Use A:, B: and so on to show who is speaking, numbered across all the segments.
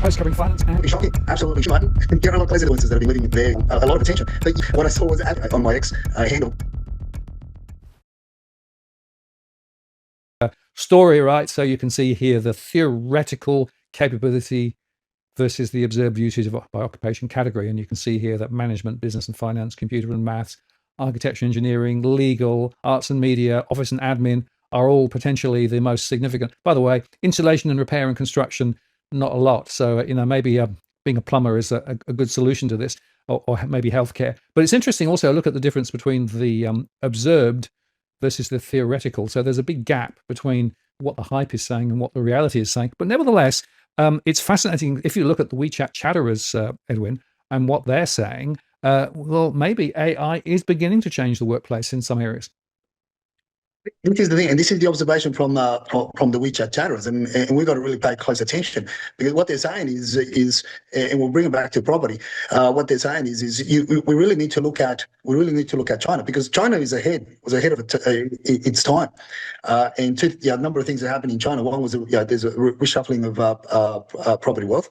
A: host covering finance and
B: shocking, absolutely shocking. There are a lot of those influencers that have been living there a lot of attention. But what I saw was on my ex handle.
A: Story, right? So you can see here the theoretical capability versus the observed usage by occupation category. And you can see here that management, business and finance, computer and maths, architecture, engineering, legal, arts and media, office and admin are all potentially the most significant. By the way, installation and repair and construction, not a lot. So, maybe being a plumber is a good solution to this, or maybe healthcare. But it's interesting also look at the difference between the observed versus the theoretical. So there's a big gap between what the hype is saying and what the reality is saying. But nevertheless, it's fascinating if you look at the Wechat Chatterers, Edwin, and what they're saying. Well, maybe AI is beginning to change the workplace in some areas.
B: This is the thing, and this is the observation from the Wechat Chatterers, and we've got to really pay close attention, because what they're saying is, and we'll bring it back to property. What they're saying is we really need to look at China, because China was ahead of its time, and a number of things that happened in China. One was there's a reshuffling of property wealth,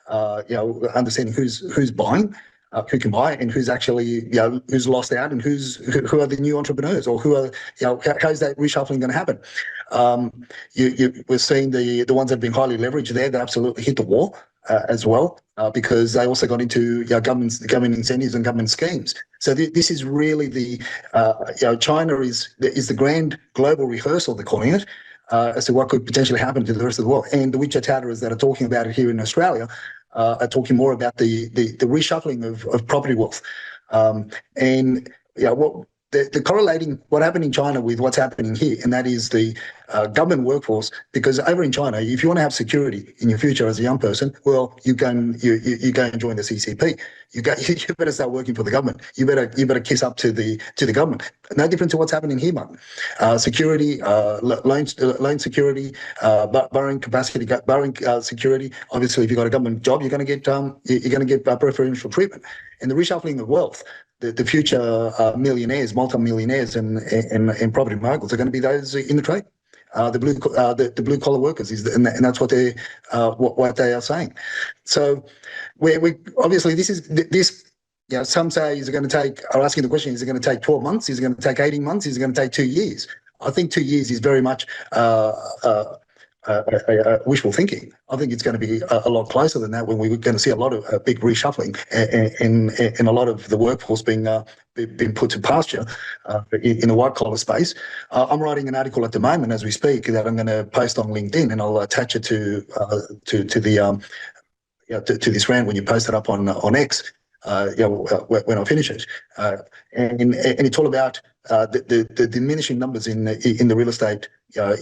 B: understanding who's buying. Who can buy and who's actually, who's lost out, and who are the new entrepreneurs, or who are, how's that reshuffling going to happen? We're seeing the ones that have been highly leveraged there, they absolutely hit the wall as well, because they also got into government incentives and government schemes. So this is really China is the grand global rehearsal, they're calling it, as to what could potentially happen to the rest of the world. And the Wechat Chatterers that are talking about it here in Australia are talking more about the reshuffling of property wealth, and what the correlating what happened in China with what's happening here, and that is the government workforce. Because over in China, if you want to have security in your future as a young person, well, you go and join the CCP. You better start working for the government. You better kiss up to the government. No different to what's happening here, Martin. Security, loan security, borrowing capacity, borrowing security. Obviously, if you've got a government job, you're going to get preferential treatment. And the reshuffling of wealth, the future millionaires, multi-millionaires, and property moguls are going to be those in the trade. The blue collar workers and that's what they are saying. So we obviously this. Some say are asking the question: is it going to take 12 months? Is it going to take 18 months? Is it going to take 2 years? I think 2 years is very much wishful thinking. I think it's going to be a lot closer than that, when we're going to see a lot of big reshuffling and a lot of the workforce being put to pasture in the white collar space. I'm writing an article at the moment as we speak that I'm going to post on LinkedIn, and I'll attach it to this rant when you post it up on X. When I finish it, and it's all about the diminishing numbers in the real estate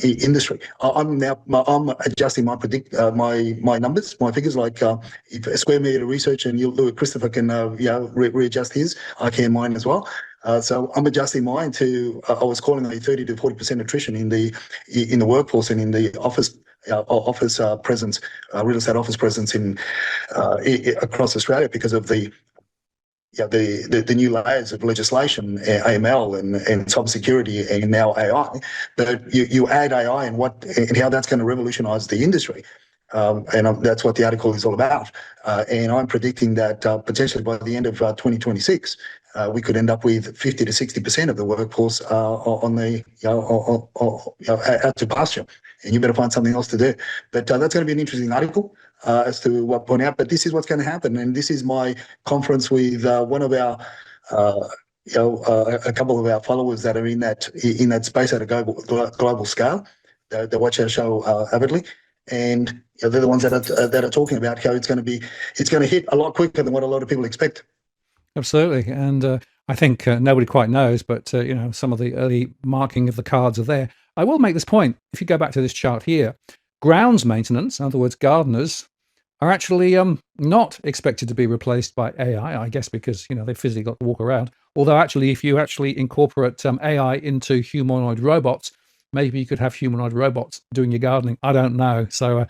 B: industry. I'm adjusting my numbers, my figures. Like if a square meter research, and Christopher can readjust his, I can mine as well. So I'm adjusting mine to I was calling a 30 to 40% attrition in the workforce and in the office presence, real estate office presence across Australia, because of the new layers of legislation, AML and cybersecurity, and now AI. But you add AI and how that's going to revolutionise the industry. And that's what the article is all about. And I'm predicting that potentially by the end of 2026, we could end up with 50 to 60% of the workforce on the out to pasture, and you better find something else to do. But that's going to be an interesting article as to what point out. But this is what's going to happen, and this is my conference with one of our. A couple of our followers that are in that space at a global scale. They watch our show avidly, and they're the ones that are talking about how it's going to hit a lot quicker than what a lot of people expect.
A: Absolutely, and I think nobody quite knows, but some of the early marking of the cards are there. I will make this point: if you go back to this chart here, grounds maintenance, in other words, gardeners, are actually not expected to be replaced by AI. I guess because they physically got to walk around. Although actually, if you actually incorporate AI into humanoid robots, maybe you could have humanoid robots doing your gardening. I don't know. So